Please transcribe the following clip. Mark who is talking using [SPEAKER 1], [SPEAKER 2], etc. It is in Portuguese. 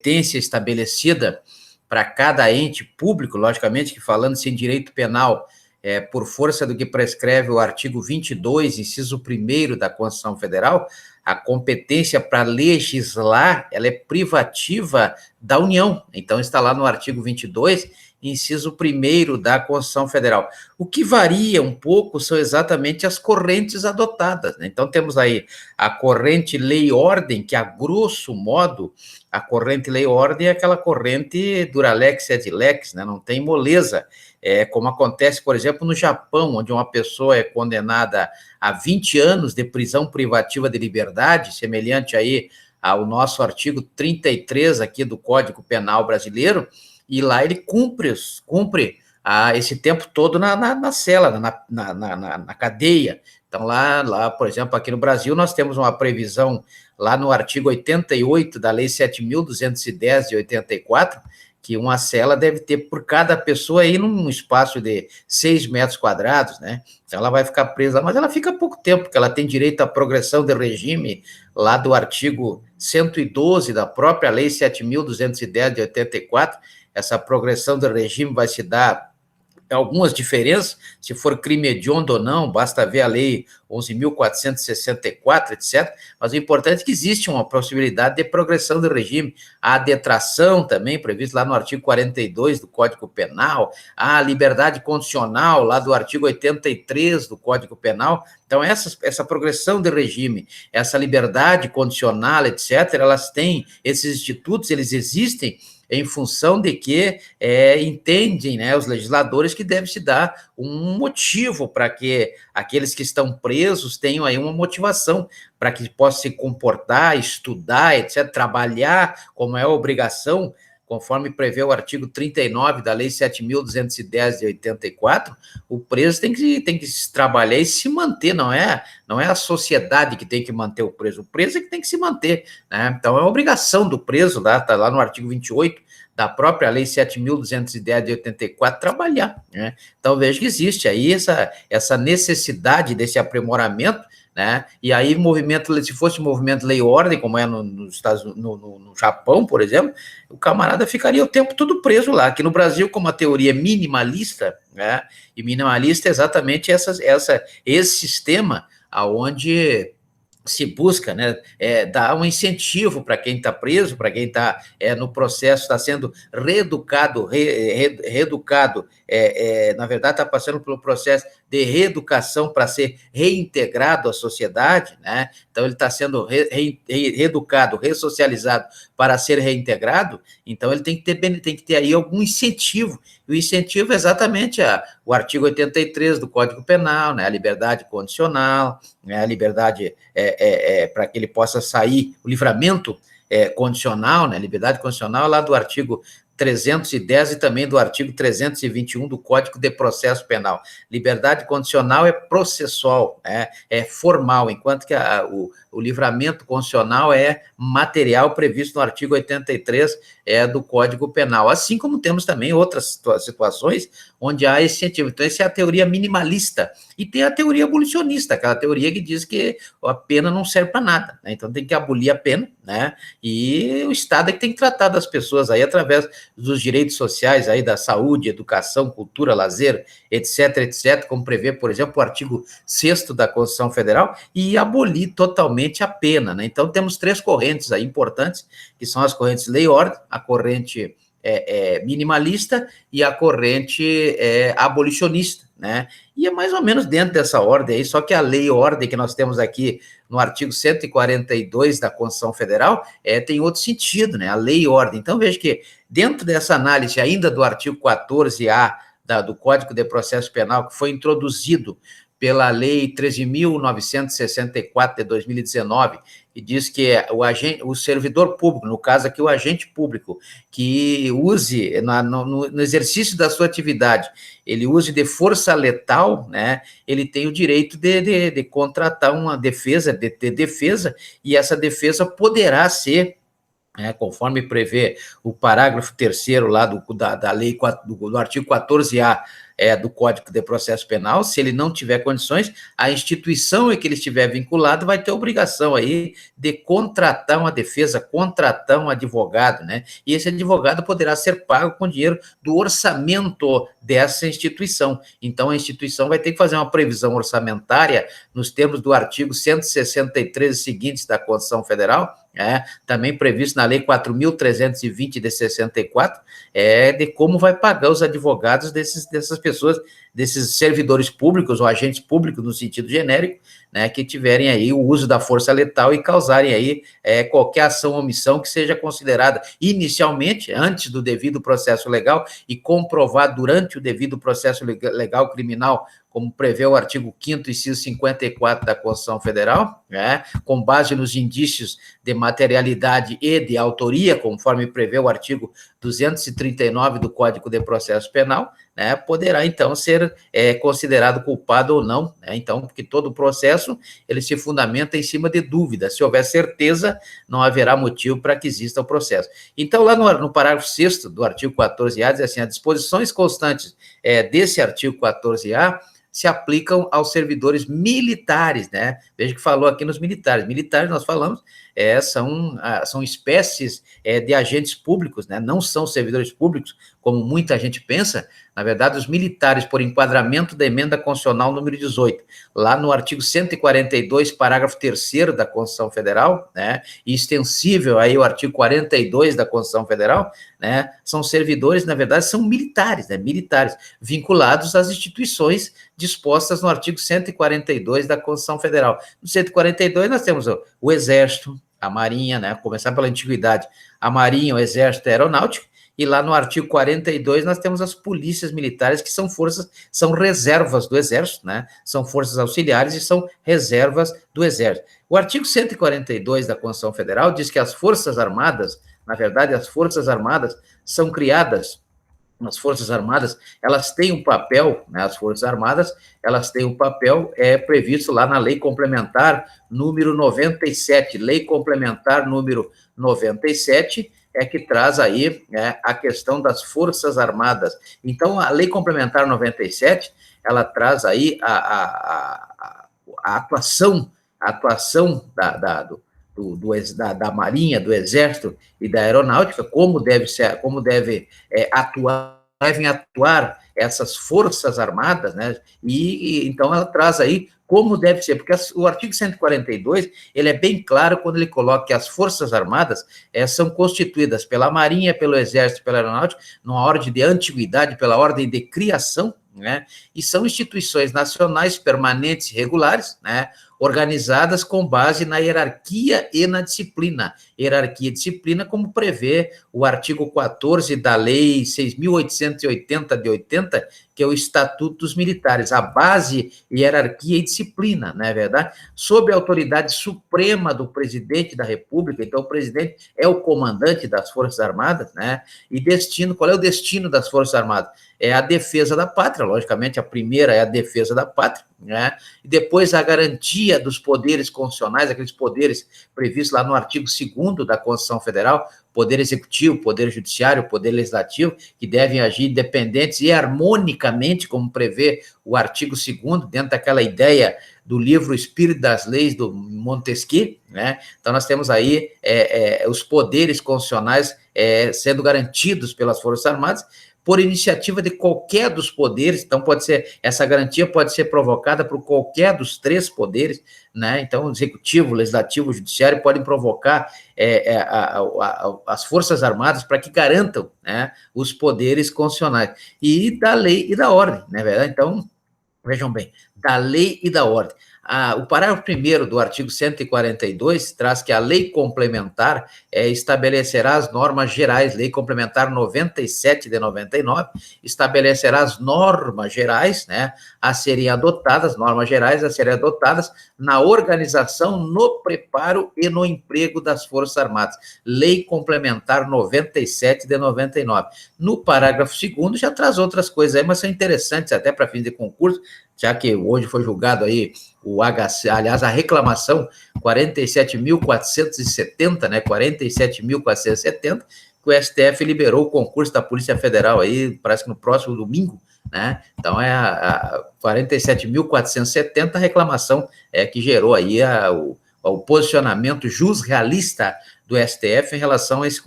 [SPEAKER 1] competência estabelecida para cada ente público, logicamente que falando-se em direito penal, por força do que prescreve o artigo 22, inciso 1º da Constituição Federal, a competência para legislar, ela é privativa da União. Então, está lá no artigo 22, inciso 1º da Constituição Federal. O que varia um pouco são exatamente as correntes adotadas, né? Então, temos aí a corrente lei-ordem, que, a grosso modo, a corrente lei-ordem é aquela corrente duralex et lex, né? Não tem moleza, como acontece, por exemplo, no Japão, onde uma pessoa é condenada a 20 anos de prisão privativa de liberdade, semelhante aí ao nosso artigo 33 aqui do Código Penal brasileiro, e lá ele cumpre esse tempo todo na cela, na cadeia. Então, lá, por exemplo, aqui no Brasil, nós temos uma previsão lá no artigo 88 da Lei 7.210 de 84, que uma cela deve ter por cada pessoa aí num espaço de 6 metros quadrados, né? Então, ela vai ficar presa, mas ela fica pouco tempo, porque ela tem direito à progressão de regime lá do artigo 112 da própria Lei 7.210 de 84. Essa progressão de regime vai se dar algumas diferenças, se for crime hediondo ou não, basta ver a lei 11.464, etc., mas o importante é que existe uma possibilidade de progressão do regime, a detração também, prevista lá no artigo 42 do Código Penal, a liberdade condicional, lá do artigo 83 do Código Penal. Então, essa progressão de regime, essa liberdade condicional, etc., elas têm, esses institutos, eles existem em função de que entendem, né, os legisladores, que deve se dar um motivo para que aqueles que estão presos tenham aí uma motivação para que possam se comportar, estudar, etc., trabalhar, como é a obrigação, conforme prevê o artigo 39 da Lei 7.210 de 84, o preso tem que trabalhar e se manter, não é a sociedade que tem que manter o preso é que tem que se manter, né? Então, é obrigação do preso, está lá no artigo 28 da própria Lei 7.210 de 84, trabalhar, né? Então, vejo que existe aí essa necessidade desse aprimoramento, né? E aí, se fosse movimento lei-ordem, como é no Japão, por exemplo, o camarada ficaria o tempo todo preso lá. Aqui no Brasil, como a teoria é minimalista, né? E minimalista é exatamente esse sistema aonde se busca, né, dar um incentivo para quem está preso, para quem está no processo, está sendo reeducado, na verdade está passando pelo processo de reeducação para ser reintegrado à sociedade, né? Então ele está sendo reeducado, ressocializado para ser reintegrado. Então ele tem que ter aí algum incentivo, e o incentivo é exatamente o artigo 83 do Código Penal, né? A liberdade condicional, né? A liberdade para que ele possa sair, o livramento condicional, né? Liberdade condicional lá do artigo 310 e também do artigo 321 do Código de Processo Penal. Liberdade condicional é processual, é formal, enquanto que o livramento condicional é material, previsto no artigo 83 do Código Penal. Assim como temos também outras situações onde há esse incentivo. Então, essa é a teoria minimalista. E tem a teoria abolicionista, aquela teoria que diz que a pena não serve para nada, né? Então, tem que abolir a pena, né? E o Estado é que tem que tratar das pessoas aí através dos direitos sociais, aí da saúde, educação, cultura, lazer, etc., etc., como prevê, por exemplo, o artigo 6º da Constituição Federal, e abolir totalmente a pena, né? Então, temos 3 correntes aí importantes, que são as correntes lei-ordem, a corrente minimalista e a corrente abolicionista, né? E é mais ou menos dentro dessa ordem aí, só que a lei-ordem que nós temos aqui no artigo 142 da Constituição Federal tem outro sentido, né? A lei-ordem. Então, veja que dentro dessa análise ainda do artigo 14A do Código de Processo Penal, que foi introduzido pela Lei 13.964 de 2019, e diz que o servidor público, no caso aqui o agente público, que use, no exercício da sua atividade, ele use de força letal, né, ele tem o direito de contratar uma defesa, de defesa, e essa defesa poderá ser, conforme prevê o parágrafo 3º lá da lei, do artigo 14A do Código de Processo Penal. Se ele não tiver condições, a instituição em que ele estiver vinculado vai ter obrigação aí de contratar uma defesa, contratar um advogado, né? E esse advogado poderá ser pago com dinheiro do orçamento dessa instituição. Então, a instituição vai ter que fazer uma previsão orçamentária nos termos do artigo 163 e seguintes da Constituição Federal, também previsto na Lei 4.320 de 64, de como vai pagar os advogados dessas pessoas, desses servidores públicos ou agentes públicos no sentido genérico, né, que tiverem aí o uso da força letal e causarem aí qualquer ação ou omissão que seja considerada inicialmente, antes do devido processo legal e comprovado durante o devido processo legal criminal, como prevê o artigo 5º, inciso 54 da Constituição Federal, com base nos indícios de materialidade e de autoria, conforme prevê o artigo 239 do Código de Processo Penal, poderá, então, ser considerado culpado ou não, então, porque todo o processo, ele se fundamenta em cima de dúvida. Se houver certeza, não haverá motivo para que exista o processo. Então, lá no parágrafo 6º do artigo 14A, diz assim: as disposições constantes desse artigo 14A se aplicam aos servidores militares, né? Veja que falou aqui nos militares. Militares, nós falamos, são espécies de agentes públicos, né? Não são servidores públicos, como muita gente pensa. Na verdade, os militares, por enquadramento da emenda constitucional número 18, lá no artigo 142, parágrafo 3º da Constituição Federal, né, e extensível aí o artigo 42 da Constituição Federal, né, são servidores, na verdade, são militares, né, militares, vinculados às instituições dispostas no artigo 142 da Constituição Federal. No 142, nós temos o Exército, a Marinha, né, começar pela antiguidade, a Marinha, o Exército e a Aeronáutica. E lá no artigo 42 nós temos as polícias militares, que são reservas do Exército, né? São forças auxiliares e são reservas do Exército. O artigo 142 da Constituição Federal diz que as Forças Armadas, na verdade, as Forças Armadas são criadas, as Forças Armadas, elas têm um papel, né? As Forças Armadas, elas têm um papel previsto lá na Lei Complementar número 97, Lei Complementar número 97, que traz aí a questão das Forças Armadas. Então, a Lei Complementar 97, ela traz aí a atuação da Marinha, do Exército e da Aeronáutica, como devem atuar essas Forças Armadas, né? E então ela traz aí como deve ser, porque o artigo 142, ele é bem claro quando ele coloca que as Forças Armadas são constituídas pela Marinha, pelo Exército, pela Aeronáutica, numa ordem de antiguidade, pela ordem de criação, né? E são instituições nacionais permanentes e regulares, né? Organizadas com base na hierarquia e na disciplina. Hierarquia e disciplina, como prevê o artigo 14 da Lei 6.880 de 80, que é o Estatuto dos Militares, a base, hierarquia e disciplina, não é verdade? Sob a autoridade suprema do presidente da República, então o presidente é o comandante das Forças Armadas, né? E qual é o destino das Forças Armadas? É a defesa da pátria, logicamente, a primeira é a defesa da pátria, né? E depois a garantia dos poderes constitucionais, aqueles poderes previstos lá no artigo 2º da Constituição Federal, poder executivo, poder judiciário, poder legislativo, que devem agir independentes e harmonicamente, como prevê o artigo 2º, dentro daquela ideia do livro Espírito das Leis, do Montesquieu, né? Então, nós temos aí os poderes constitucionais sendo garantidos pelas Forças Armadas, por iniciativa de qualquer dos poderes. Então, essa garantia pode ser provocada por qualquer dos 3 poderes, né? Então, o executivo, o legislativo, o judiciário podem provocar as Forças Armadas para que garantam, né, os poderes constitucionais, e da lei e da ordem, né, verdade? Então, vejam bem, da lei e da ordem. O parágrafo 1º do artigo 142 traz que a lei complementar estabelecerá as normas gerais, lei complementar 97 de 99, estabelecerá as normas gerais, né, a serem adotadas, na organização, no preparo e no emprego das Forças Armadas. Lei complementar 97 de 99. No parágrafo 2º já traz outras coisas aí, mas são interessantes até para fins de concurso, já que hoje foi julgado aí o HC, aliás, a reclamação 47.470, né, 47.470, que o STF liberou o concurso da Polícia Federal aí, parece que no próximo domingo, né? Então, é a 47.470 reclamação que gerou aí o posicionamento jusrealista do STF em relação a esse